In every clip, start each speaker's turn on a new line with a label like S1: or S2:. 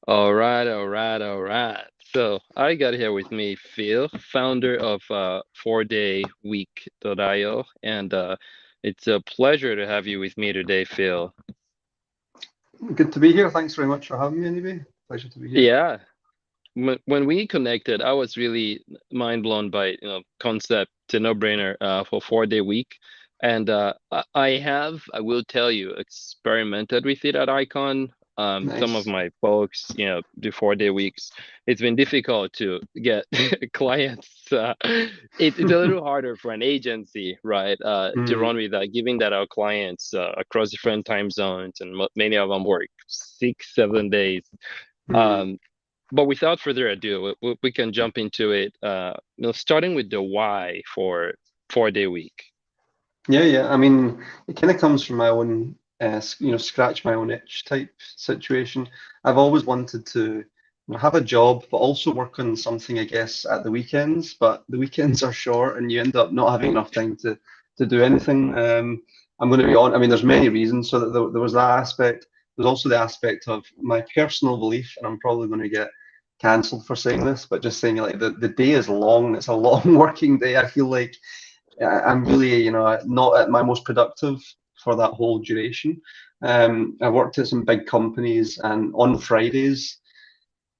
S1: All right, all right, all right. So I got here with me Phil, founder of 4dayweek.io, and it's a pleasure to have you with me today, Phil.
S2: Good to be here. Thanks very much for having me, anyway. Pleasure to be here.
S1: Yeah, when we connected, I was really mind blown by concept, it's a no-brainer for 4-day week, and I will tell you, experimented with it at Icon. Some of
S2: Nice.
S1: my folks, do 4-day weeks. It's been difficult to get clients. It's a little harder for an agency, right, to
S2: Mm,
S1: run with that, given that our clients across different time zones and many of them work 6, 7 days.
S2: mm.
S1: Um, but without further ado, we can jump into it. Starting with the why for 4-day week.
S2: Yeah. I mean, it kind of comes from my own, scratch my own itch type situation. I've always wanted to have a job, but also work on something, I guess, at the weekends. But the weekends are short, and you end up not having enough time to do anything. I'm going to be on. I mean, there's many reasons. So that there was that aspect. There's also the aspect of my personal belief, and I'm probably going to get cancelled for saying this, but just saying like the day is long. It's a long working day. I feel like I'm really, not at my most productive for that whole duration. I worked at some big companies, and on Fridays,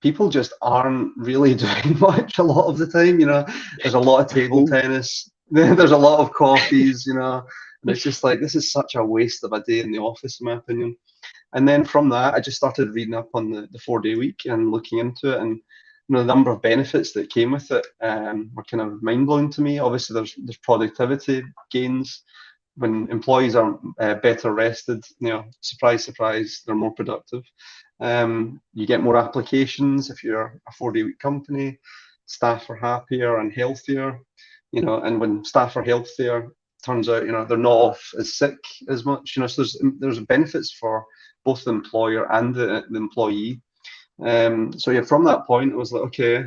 S2: people just aren't really doing much a lot of the time. There's a lot of table
S1: Ooh.
S2: tennis, there's a lot of coffees, and it's just like this is such a waste of a day in the office, in my opinion. And then from that, I just started reading up on the 4-day week and looking into it, and the number of benefits that came with it were kind of mind blowing to me. Obviously, there's productivity gains when employees are better rested. Surprise, surprise, they're more productive. You get more applications if you're a 4-day week company. Staff are happier and healthier. And when staff are healthier, turns out they're not off as sick as much. So there's benefits for both the employer and the employee. So yeah, from that point, I was like, okay,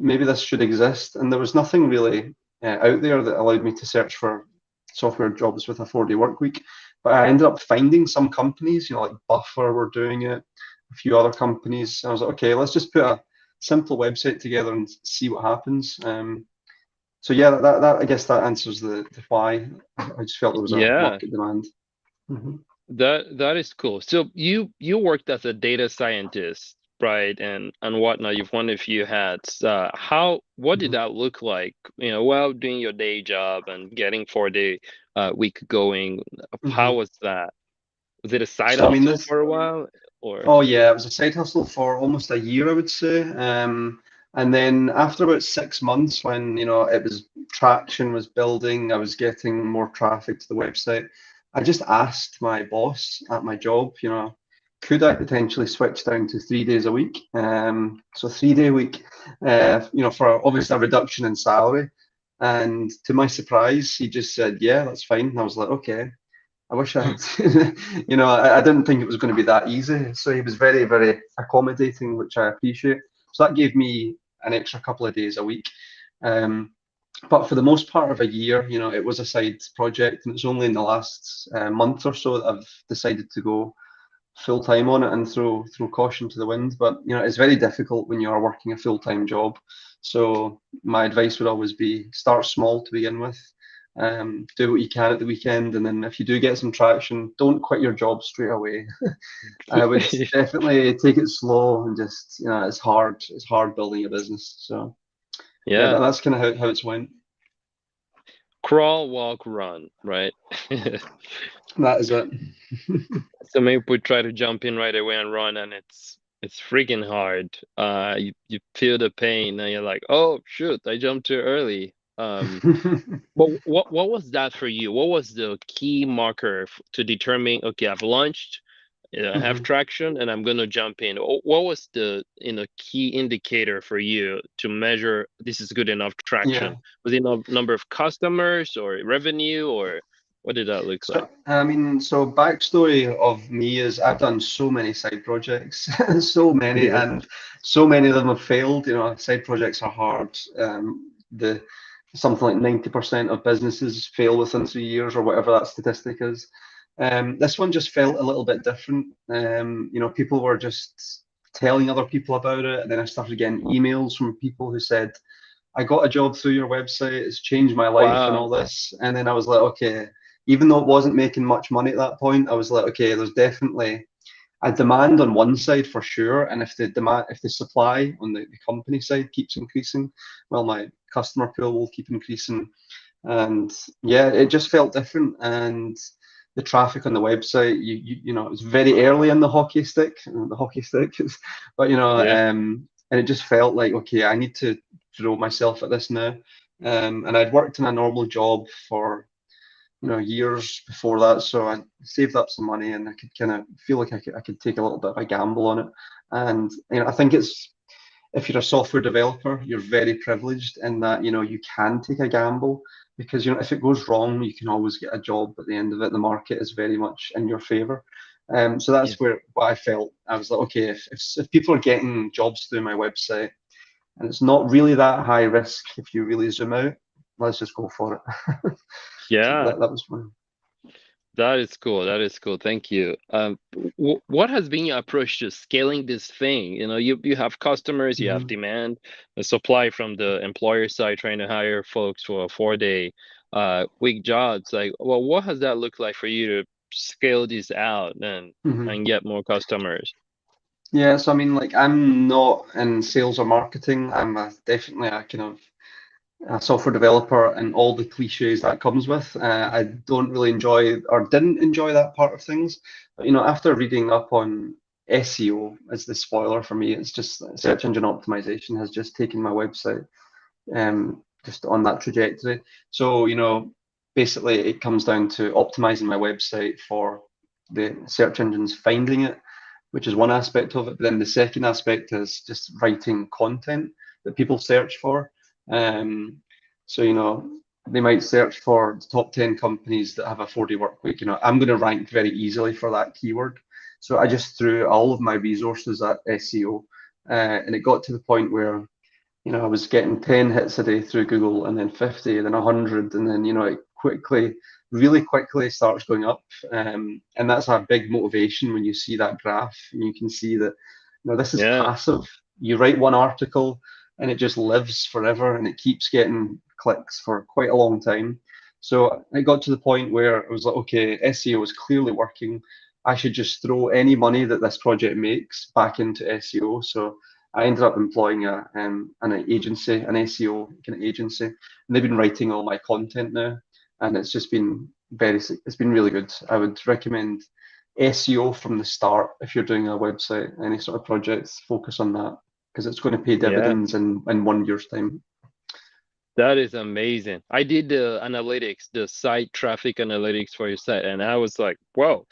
S2: maybe this should exist. And there was nothing really out there that allowed me to search for software jobs with a 4-day work week. But I ended up finding some companies, like Buffer were doing it, a few other companies. I was like, okay, let's just put a simple website together and see what happens. So yeah, that I guess that answers the why. I just felt there was a
S1: Yeah,
S2: market demand. Hmm.
S1: that is cool. So you worked as a data scientist, right, and whatnot. You've worn a few hats. What did
S2: Hmm.
S1: that look like? While doing your day job and getting 4-day week going. How
S2: Hmm.
S1: was that? Was it a side
S2: So I mean,
S1: hustle
S2: this.
S1: for a while, or?
S2: Oh yeah, it was a side hustle for almost a year, I would say. And then after about 6 months, when it was traction was building, I was getting more traffic to the website. I just asked my boss at my job, could I potentially switch down to 3 days a week? So 3-day week, for obviously a reduction in salary. And to my surprise, he just said, yeah, that's fine. And I was like, okay. I wish I had, I didn't think it was going to be that easy. So he was very, very accommodating, which I appreciate. So that gave me an extra couple of days a week. Um, but for the most part of a year, it was a side project, and it's only in the last month or so that I've decided to go full time on it and throw caution to the wind. But it's very difficult when you are working a full time job. So my advice would always be start small to begin with. Do what you can at the weekend, and then if you do get some traction, don't quit your job straight away. I would definitely take it slow and just it's hard building a business. So yeah,
S1: Yeah,
S2: that's kind of how it's went.
S1: crawl, walk, run, right?
S2: That is it.
S1: So maybe we try to jump in right away and run, and it's freaking hard. You feel the pain, and you're like, oh shoot, I jumped too early. But what was that for you? What was the key marker to determine, okay, I've launched, I have
S2: Mhm.
S1: traction, and I'm gonna jump in. What was the key indicator for you to measure this is good enough
S2: Yeah.
S1: traction? Was it number of customers or revenue, or what did that look like?
S2: So, I mean, so backstory of me is I've done so many side projects, so many,
S1: Yeah.
S2: and so many of them have failed. Side projects are hard. The Something like 90% of businesses fail within 3 years or whatever that statistic is. This one just felt a little bit different. People were just telling other people about it. And then I started getting emails from people who said, I got a job through your website, it's changed my life and all
S1: Wow.
S2: this. And then I was like, okay, even though it wasn't making much money at that point, I was like, okay, there's definitely a demand on one side for sure. And if the supply on the company side keeps increasing, well, my customer pool will keep increasing. And yeah, it just felt different. And the traffic on the website, it was very early in the hockey stick, but
S1: Yeah.
S2: and it just felt like, okay, I need to throw myself at this now. And I'd worked in a normal job for years before that, so I saved up some money, and I could kind of feel like I could take a little bit of a gamble on it. And I think it's if you're a software developer, you're very privileged in that you can take a gamble because if it goes wrong, you can always get a job at the end of it. The market is very much in your favor. So
S1: Yeah.
S2: that's where what I felt. I was like, okay, if people are getting jobs through my website and it's not really that high risk if you really zoom out, let's just go for it. So
S1: Yeah.
S2: that was fun.
S1: That is cool. That is cool. Thank you. W what has been your approach to scaling this thing? You have customers, you have
S2: Mhm.
S1: demand, the supply from the employer side trying to hire folks for 4-day week jobs. Like, well, what has that looked like for you to scale this out
S2: Mhm.
S1: and get more customers?
S2: Yeah, so I mean, like, I'm not in sales or marketing. I'm definitely a kind of a software developer and all the cliches that comes with. I don't really enjoy or didn't enjoy that part of things. But after reading up on SEO as the spoiler for me, it's just search engine optimization has just taken my website just on that trajectory. So, basically it comes down to optimizing my website for the search engines finding it, which is one aspect of it. But then the second aspect is just writing content that people search for. Um, so, they might search for the top 10 companies that have a 4-day work week. I'm going to rank very easily for that keyword. So I just threw all of my resources at SEO. And it got to the point where I was getting 10 hits a day through Google and then 50, then 100, and then, it really quickly starts going up. And that's a big motivation when you see that graph and you can see that, this is
S1: Yeah.
S2: passive. You write one article and it just lives forever and it keeps getting clicks for quite a long time. So I got to the point where it was like, okay, SEO is clearly working. I should just throw any money that this project makes back into SEO. So I ended up employing an agency, an SEO kind of agency, and they've been writing all my content now, and it's just been it's been really good. I would recommend SEO from the start if you're doing a website, any sort of projects, focus on that because it's going to pay
S1: Yeah.
S2: dividends in 1 year's time.
S1: That is amazing. I did the analytics, the site traffic analytics for your site, and I was like, whoa.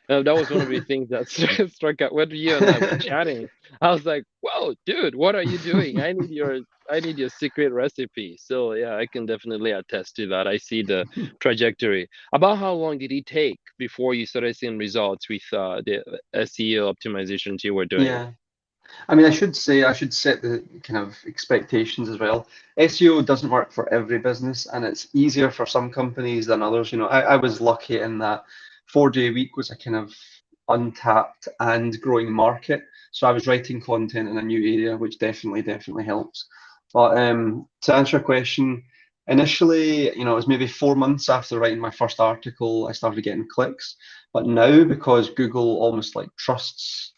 S1: That was one of the things that struck out when you and I were chatting. I was like, whoa, dude, what are you doing? I need your secret recipe. So yeah, I can definitely attest to that. I see the trajectory. About how long did it take before you started seeing results with the SEO optimizations you were doing?
S2: Yeah. I mean, I should set the kind of expectations as well. SEO doesn't work for every business, and it's easier for some companies than others. I was lucky in that 4-day week was a kind of untapped and growing market. So I was writing content in a new area, which definitely helps. But to answer your question, initially, it was maybe 4 months after writing my first article, I started getting clicks. But now, because Google almost like trusts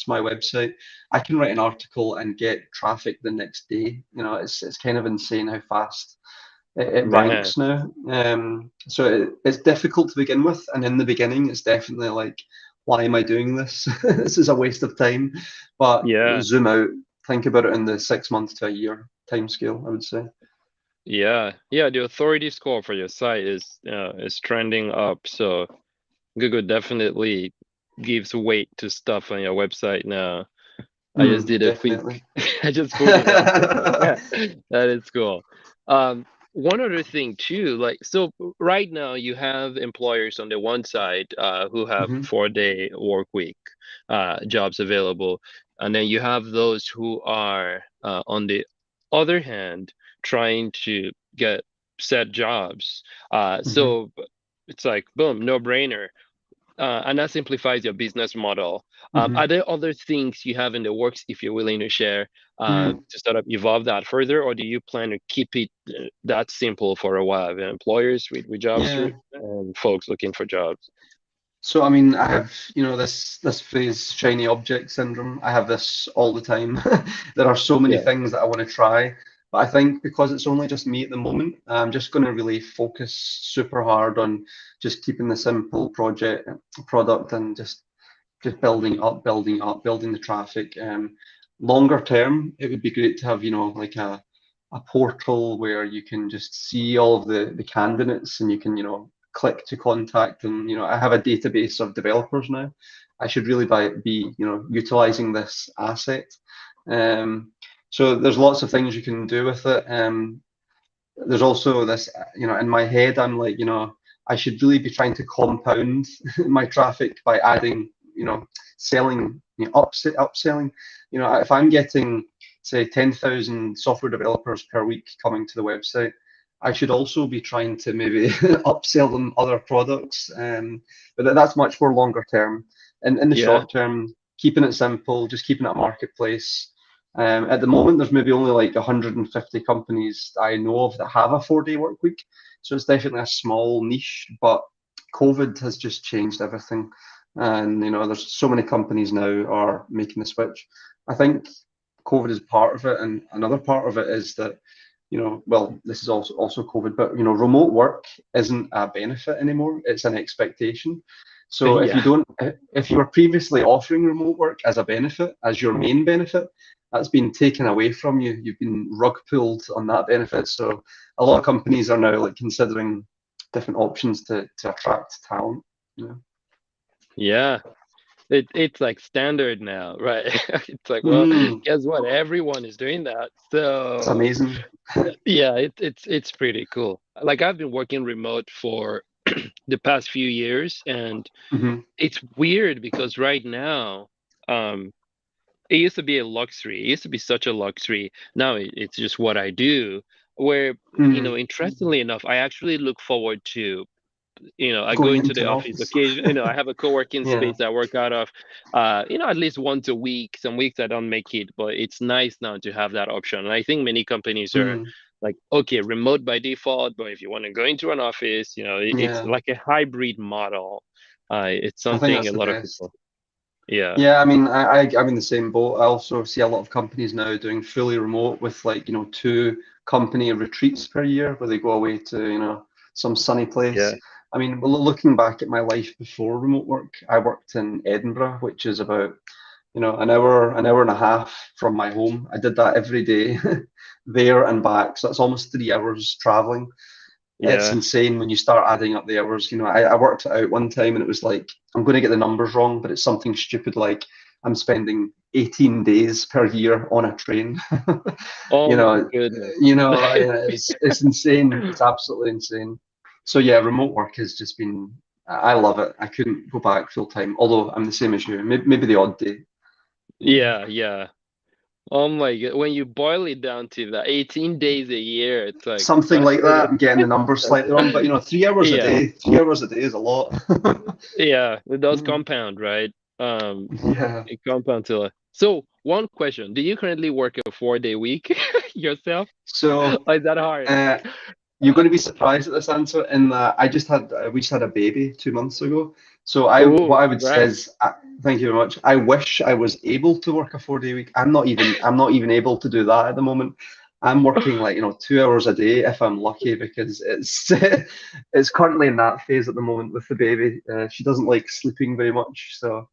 S2: my website, I can write an article and get traffic the next day. It's kind of insane how fast it
S1: Man,
S2: ranks now. So it's difficult to begin with, and in the beginning, it's definitely like, why am I doing this? This is a waste of time. But
S1: yeah.
S2: zoom out, think about it in the 6 months to a year time scale, I would say.
S1: Yeah, yeah, the authority score for your site is trending up, so Google definitely gives weight to stuff on your website now. I just did a quick,
S2: Definitely.
S1: I just pulled it up. Yeah, that is cool. One other thing too, like so right now you have employers on the one side who have
S2: Mhm,
S1: 4-day work week jobs available, and then you have those who are on the other hand trying to get set jobs.
S2: mhm,
S1: So it's like boom, no brainer. and that simplifies your business model. Are
S2: Hmm.
S1: there other things you have in the works, if you're willing to share, to sort of evolve that further, or do you plan to keep it that simple for a while? With employers with jobs
S2: Yeah.
S1: and folks looking for jobs.
S2: So I mean, I have, this phrase shiny object syndrome. I have this all the time. There are so many
S1: Yeah.
S2: things that I want to try, but I think because it's only just me at the moment, I'm just going to really focus super hard on just keeping the simple project product and just building up, building the traffic. Longer term, it would be great to have, like a portal where you can just see all of the candidates and you can, click to contact them. I have a database of developers now. I should really be, utilizing this asset. Um, so there's lots of things you can do with it. There's also this, in my head, I'm like, I should really be trying to compound my traffic by adding, selling, upselling. If I'm getting, say, 10,000 software developers per week coming to the website, I should also be trying to maybe upsell them other products. But that's much more longer term. In the
S1: Yeah.
S2: short term, keeping it simple, just keeping it a marketplace. At the moment, there's maybe only like 150 companies that I know of that have a 4-day work week. So it's definitely a small niche, but COVID has just changed everything. And, there's so many companies now are making the switch. I think COVID is part of it. And another part of it is that, well, this is also COVID, but, remote work isn't a benefit anymore. It's an expectation. So if you
S1: Yeah.
S2: don't, if you were previously offering remote work as a benefit, as your main benefit, that's been taken away from you. You've been rug pulled on that benefit. So a lot of companies are now like considering different options to attract talent. Yeah.
S1: Yeah. It's like standard now, right? It's like, well,
S2: Mm,
S1: guess what? Everyone is doing that.
S2: it's
S1: So
S2: amazing.
S1: yeah, it's pretty cool. Like I've been working remote for the past few years, and
S2: Hmm.
S1: it's weird because right now, um, it used to be a luxury. It used to be such a luxury. Now it's just what I do. Where,
S2: Mm.
S1: interestingly enough, I actually look forward to, I go
S2: Going
S1: into
S2: into
S1: the
S2: an
S1: office
S2: office.
S1: occasion. I have a co-working
S2: Yeah.
S1: space I work out of, at least once a week. Some weeks I don't make it, but it's nice now to have that option. And I think many companies are
S2: Mm.
S1: like, okay, remote by default, but if you want to go into an office, it's
S2: Yeah.
S1: like a hybrid model. It's
S2: I think
S1: something
S2: that's
S1: a
S2: the
S1: lot of
S2: best.
S1: people, yeah,
S2: Yeah, I mean, I'm in the same boat. I also see a lot of companies now doing fully remote with like, 2 company retreats per year where they go away to, some sunny
S1: yeah,
S2: place. I mean, looking back at my life before remote work, I worked in Edinburgh, which is about, an hour and a half from my home. I did that every day, there and back. So that's almost 3 hours traveling. It's
S1: yeah.
S2: insane when you start adding up the hours. I worked it out one time and it was like, I'm going to get the numbers wrong, but it's something stupid like I'm spending 18 days per year on a train.
S1: Oh
S2: you
S1: my
S2: know,
S1: goodness.
S2: it's insane. It's absolutely insane. So yeah, remote work has just been, I love it. I couldn't go back full time, although I'm the same as you. Maybe the odd day. Yeah.
S1: Yeah, yeah. Oh my God. When you boil it down to that 18 days a year, it's like,
S2: Something like that. I'm getting the numbers slightly wrong, but 3 hours a
S1: yeah,
S2: day, 3 hours a day is a lot.
S1: yeah, it does
S2: Yeah.
S1: compound, right?
S2: Yeah.
S1: It compounds a lot. So, one question: do you currently work a 4-day week yourself?
S2: So
S1: Or is that hard?
S2: uh, you're going to be surprised at this answer in that we just had a baby 2 months ago. So what
S1: Oh,
S2: I would say
S1: congrats.
S2: is, thank you very much. I wish I was able to work a 4-day week. I'm not even able to do that at the moment. I'm working like 2 hours a day if I'm lucky because it's it's currently in that phase at the moment with the baby. She doesn't like sleeping very much, so.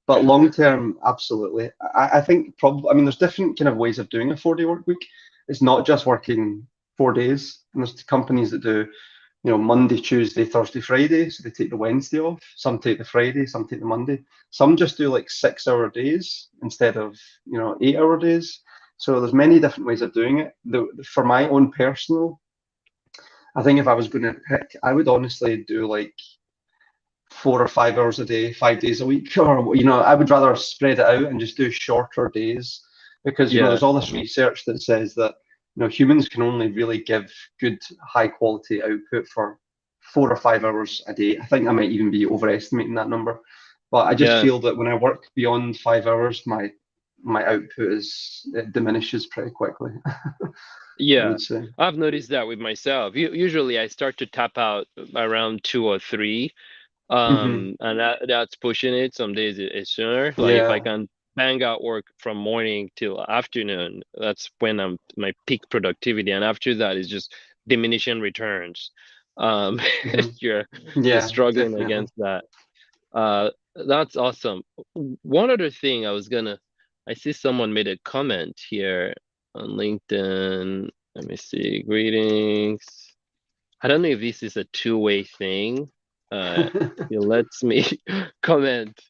S2: But long term, absolutely. I think probably, I mean, there's different kind of ways of doing a 4-day work week. It's not just working 4 days. And there's companies that do, Monday, Tuesday, Thursday, Friday. So they take the Wednesday off. Some take the Friday, some take the Monday. Some just do like 6-hour days instead of, 8-hour days. So there's many different ways of doing it. For my own personal, I think if I was going to pick, I would honestly do like 4 or 5 hours a day, 5 days a week, or I would rather spread it out and just do shorter days because
S1: Yeah,
S2: there's all this research that says that humans can only really give good high quality output for 4 or 5 hours a day. I think I might even be overestimating that number, but I just
S1: Yeah.
S2: feel that when I work beyond 5 hours, my output it diminishes pretty quickly. I
S1: Yeah.
S2: would say.
S1: I've noticed that with myself. Usually I start to tap out around 2 or 3.
S2: Hmm.
S1: And that's pushing it. Some days it's sooner. Like if I
S2: Yeah.
S1: can bang out work from morning till afternoon, that's when I'm my peak productivity. And after that is just diminishing returns. Um,
S2: Hmm.
S1: you're
S2: Yeah,
S1: struggling
S2: definitely.
S1: against that. That's awesome. One other thing I see someone made a comment here on LinkedIn. Let me see. Greetings. I don't know if this is a two-way thing. It lets me comment.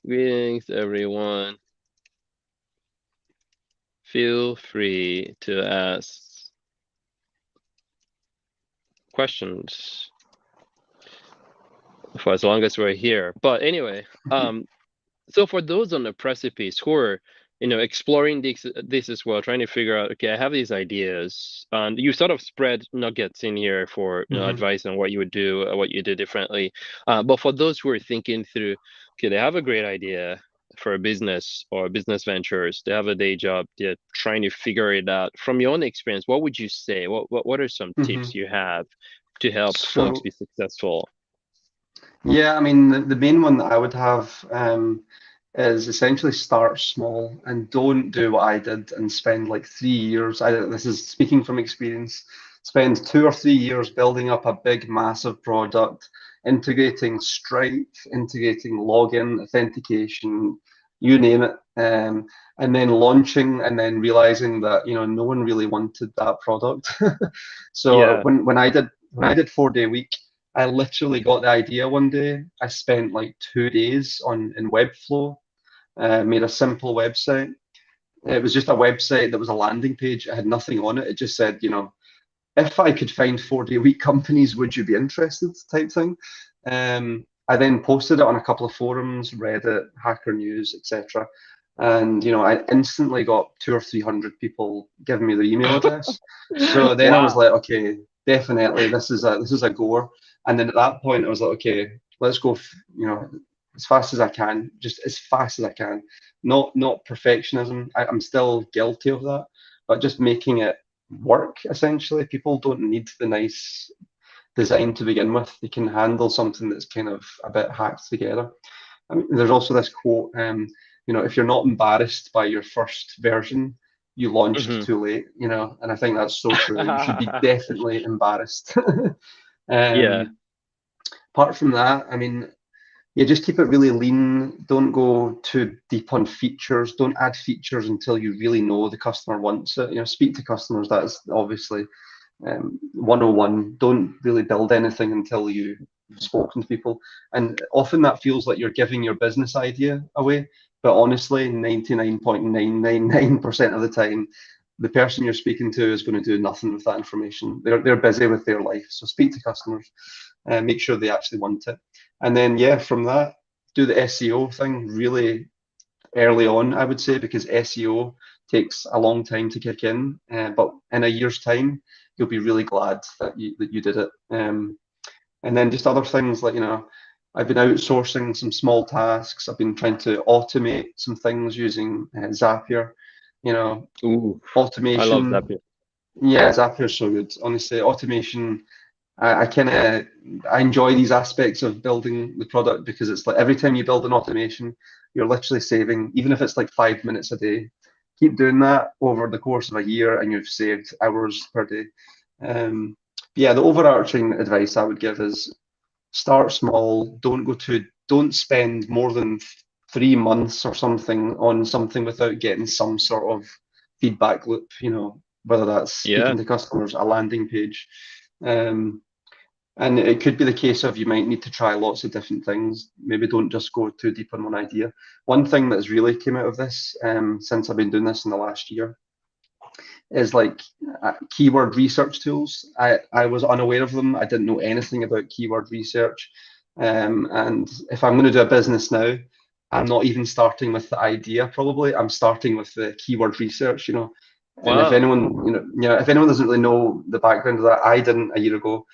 S1: Greetings, everyone. Feel free to ask questions for as long as we're here. But anyway, so for those on the precipice who are, exploring this as well, trying to figure out, okay, I have these ideas, and you sort of spread nuggets in here for,
S2: Hmm.
S1: advice on what you would do, what you did differently. But for those who are thinking through, okay, they have a great idea for a business or business ventures, they have a day job, they're trying to figure it out. From your own experience, what would you say? What are some tips
S2: Hmm.
S1: you have to help folks
S2: So
S1: be successful?
S2: yeah, I mean the main one that I would have is essentially start small and don't do what I did and spend like 3 years. This is speaking from experience. Spend 2 or 3 years building up a big, massive product, integrating Stripe, integrating login, authentication, you name it, and then launching and then realizing that no one really wanted that product. So
S1: Yeah,
S2: when I did 4 day week, I literally got the idea one day. I spent like 2 days in Webflow, made a simple website. It was just a website that was a landing page. It had nothing on it. It just said, if I could find 4 day week companies, would you be interested? Type thing. I then posted it on a couple of forums, Reddit, Hacker News, etc. And I instantly got 200 or 300 people giving me their email address. So then I was
S1: wow.
S2: like, okay, definitely this is a goer. And then at that point, I was like, okay, let's go, as fast as I can, just as fast as I can. Not perfectionism. I'm still guilty of that, but just making it work essentially. People don't need the nice design to begin with. They can handle something that's kind of a bit hacked together. I mean, there's also this quote, if you're not embarrassed by your first version, you launched
S1: Hmm.
S2: too late, and I think that's so true. You should be definitely embarrassed.
S1: Yeah.
S2: um, Apart from that, I mean, yeah, just keep it really lean. Don't go too deep on features. Don't add features until you really know the customer wants it. Speak to customers. That's obviously 101. Don't really build anything until you've spoken to people. And often that feels like you're giving your business idea away. But honestly, 99.999% of the time, the person you're speaking to is going to do nothing with that information. They're busy with their life. So speak to customers and make sure they actually want it. And then, yeah, from that, do the SEO thing really early on, I would say, because SEO takes a long time to kick in. But in a year's time, you'll be really glad that you did it. And then just other things like, I've been outsourcing some small tasks. I've been trying to automate some things using Zapier. You know,
S1: Ooh, I love that
S2: automation.
S1: bit.
S2: Yeah, Zapier's so good. Honestly, automation. I kind of I enjoy these aspects of building the product because it's like every time you build an automation, you're literally saving, even if it's like 5 minutes a day. Keep doing that over the course of a year, and you've saved hours per day. Yeah, the overarching advice I would give is start small. Don't spend more than 3 months or something on something without getting some sort of feedback loop. Whether that's
S1: Yeah.
S2: speaking to customers, a landing page. Um, and it could be the case of you might need to try lots of different things. Maybe don't just go too deep on one idea. One thing that's really came out of this, since I've been doing this in the last year, is like keyword research tools. I was unaware of them. I didn't know anything about keyword research. And if I'm going to do a business now, I'm not even starting with the idea, probably. I'm starting with the keyword research. And if
S1: Wow.
S2: anyone, if anyone doesn't really know the background of that, I didn't a year ago.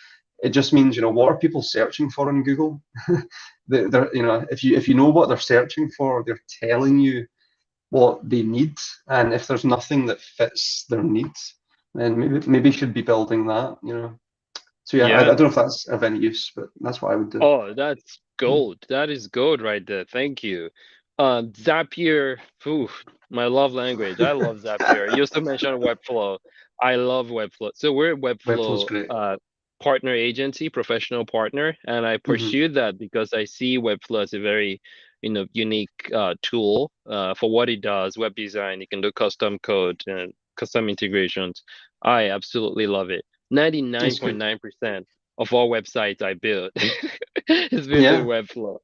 S2: it just means, what are people searching for on Google? They're, if you know what they're searching for, they're telling you what they need, and if there's nothing that fits their needs, then maybe you should be building that. So yeah, I
S1: Yeah.
S2: don't know if that's of any use, but that's what I would do.
S1: Oh, that's gold. That is gold right there. Thank you. Zapier, phew, my love language. I love Zapier. You also mentioned Webflow. I love Webflow. So we're a
S2: Webflow's
S1: Webflow
S2: great.
S1: partner agency, professional partner, and I
S2: Hmm.
S1: pursued that because I see Webflow as a very, unique tool for what it does. Web design, you can do custom code and custom integrations. I absolutely love it.
S2: It's good.
S1: 99.9% of all websites I build is built in
S2: Yeah,
S1: Webflow.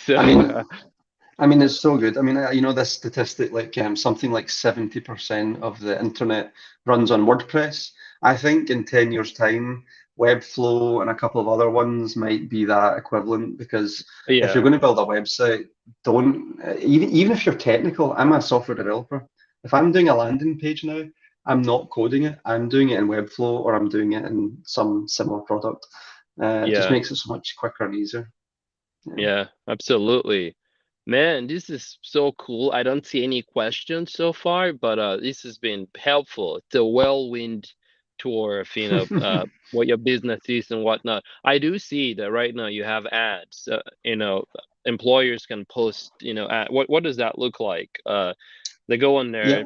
S1: So
S2: I mean, it's so good. I mean, this statistic, like something like 70% of the internet runs on WordPress. I think in 10 years' time, Webflow and a couple of other ones might be that equivalent, because if you're
S1: yeah,
S2: going to build a website, don't even if you're technical. I'm a software developer. If I'm doing a landing page now, I'm not coding it. I'm doing it in Webflow, or I'm doing it in some similar product. It just
S1: yeah,
S2: makes it so much quicker and easier. Yeah.
S1: yeah, absolutely. Man, this is so cool. I don't see any questions so far, but this has been helpful. It's a whirlwind tour of, what your business is and whatnot. I do see that right now you have ads. Employers can post, what does that look like? They go on there
S2: Yeah.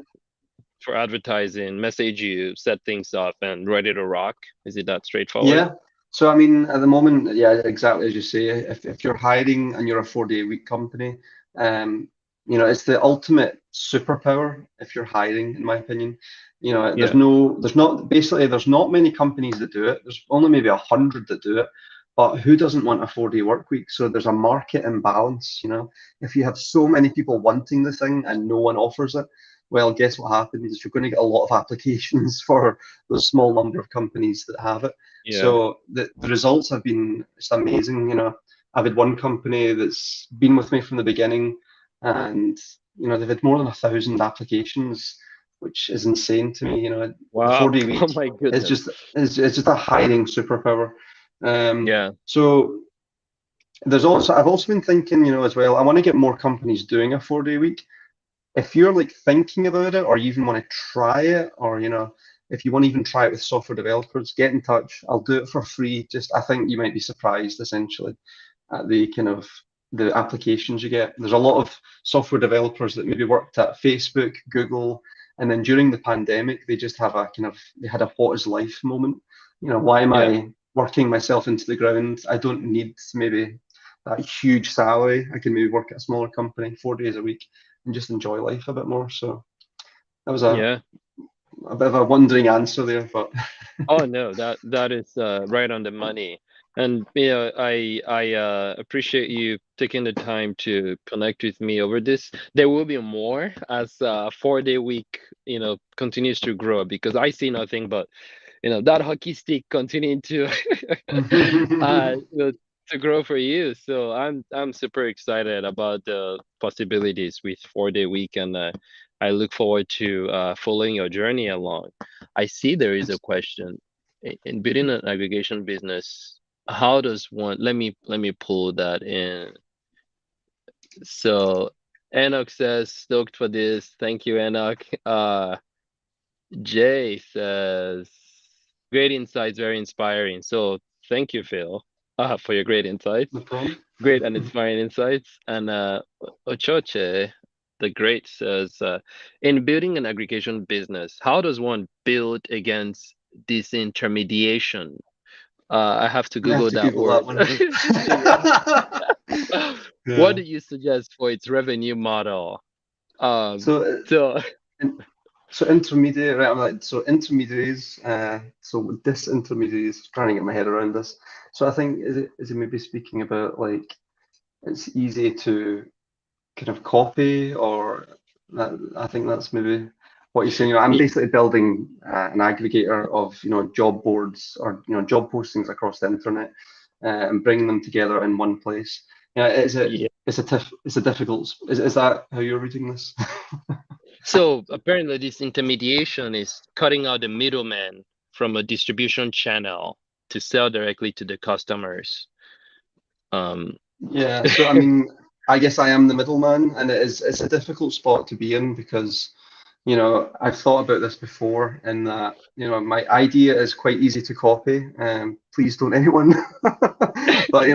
S1: for advertising, message you, set things up, and ready to rock. Is it that straightforward?
S2: Yeah. So I mean, at the moment, yeah, exactly as you say. If you're hiring and you're a 4 day a week company, um, it's the ultimate superpower if you're hiring, in my opinion.
S1: Yeah,
S2: There's not many companies that do it. There's only maybe 100 that do it. But who doesn't want a 4 day work week? So there's a market imbalance. If you have so many people wanting the thing and no one offers it, well, guess what happens is you're going to get a lot of applications for those small number of companies that have it.
S1: yeah,
S2: So the results have been just amazing. I've had one company that's been with me from the beginning, and they've had more than 1,000 applications, which is insane to me. The
S1: wow.
S2: 4 day
S1: Oh
S2: week
S1: my
S2: is
S1: goodness.
S2: just it's just a hiring superpower.
S1: Yeah,
S2: So I've also been thinking, as well, I want to get more companies doing a 4 day week. If you're like thinking about it, or you even want to try it, or if you want to even try it with software developers, get in touch. I'll do it for free. Just, I think you might be surprised essentially at the kind of the applications you get. There's a lot of software developers that maybe worked at Facebook, Google, and then during the pandemic they just have a kind of they had a what is life moment. Why am
S1: yeah,
S2: I working myself into the ground? I don't need maybe that huge salary. I can maybe work at a smaller company 4 days a week and just enjoy life a bit more. So that was
S1: yeah.
S2: a bit of a wandering answer there, but
S1: Oh no, that is right on the money. And I appreciate you taking the time to connect with me over this. There will be more as 4 day week, continues to grow because I see nothing but, that hockey stick continuing to to grow for you. So I'm super excited about the possibilities with 4 day week, and I look forward to following your journey along. I see there is a question in building an aggregation business. How does one? Let me pull that in. So Enoch says stoked for this. Thank you, Enoch. Jay says great insights, very inspiring. So thank you, Phil, for your great insights.
S2: no problem.
S1: Great and inspiring insights. And Ochoche, the great, says, in building an aggregation business, how does one build against disintermediation? I have to
S2: I have
S1: Google
S2: to
S1: that
S2: Google that
S1: word.
S2: one.
S1: Yeah. What
S2: Yeah.
S1: do you suggest for its revenue model? Um,
S2: So,
S1: so
S2: in- so intermediate, right? I'm like, so intermediaries. So disintermediaries. Trying to get my head around this. So I think is it maybe speaking about like it's easy to kind of copy, or I think that's maybe what you're saying. I'm
S1: y-
S2: basically building an aggregator of job boards, or job postings across the internet, and bringing them together in one place. Yeah,
S1: yeah.
S2: it's a difficult. Is that how you're reading this?
S1: So apparently, this intermediation is cutting out the middleman from a distribution channel. to sell directly to the customers. Um,
S2: Yeah, so I mean, I guess I am the middleman, and it's a difficult spot to be in because, I've thought about this before, in that, my idea is quite easy to copy. Please don't anyone. But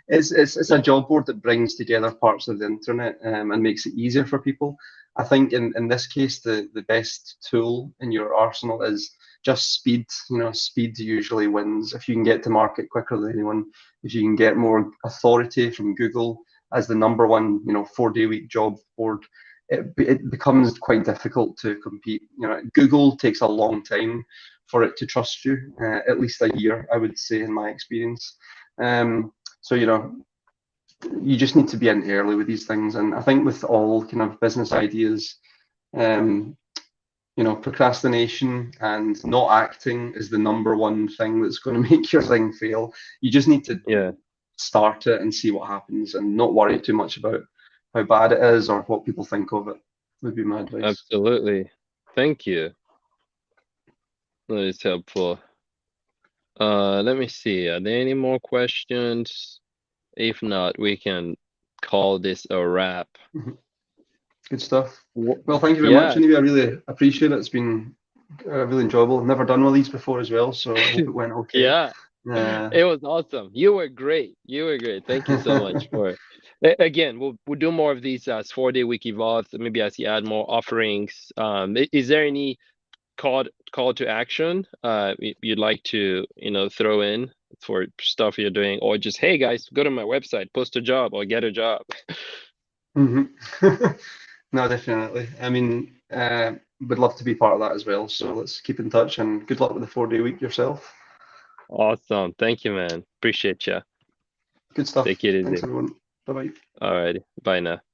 S2: it's a job board that brings together parts of the internet, and makes it easier for people. I think in this case, the best tool in your arsenal is just speed. Speed usually wins. If you can get to market quicker than anyone, if you can get more authority from Google as the number one, 4-day week job board, it becomes quite difficult to compete. Google takes a long time for it to trust you, at least a year, I would say, in my experience. So, you just need to be in early with these things. And I think with all kind of business ideas, um, procrastination and not acting is the number one thing that's going to make your thing fail. You just need to
S1: yeah,
S2: start it and see what happens, and not worry too much about how bad it is or what people think of it, would be my advice.
S1: absolutely. Thank you. That is helpful. Let me see. Are there any more questions? If not, we can call this a wrap.
S2: Mhm. Good stuff.
S1: Wh-
S2: Well, thank you very much,
S1: Yeah,
S2: anyway. I really appreciate it. It's been really enjoyable. I've never done one of these before as well, so I hope it went okay.
S1: yeah.
S2: Uh,
S1: It was awesome. You were great. You were great. Thank you so much for again, we'll do more of these as 4-day week evolves, maybe as you add more offerings. Is there any call to action you'd like to, throw in for stuff you're doing, or just, hey guys, go to my website, post a job or get a job.
S2: mhm. No, definitely. I mean, would love to be part of that as well. So let's keep in touch, and good luck with the 4-day week yourself.
S1: Awesome. Thank you, man. Appreciate you.
S2: Good stuff.
S1: Take it
S2: Thanks,
S1: easy.
S2: everyone. Bye bye.
S1: All right. Bye now.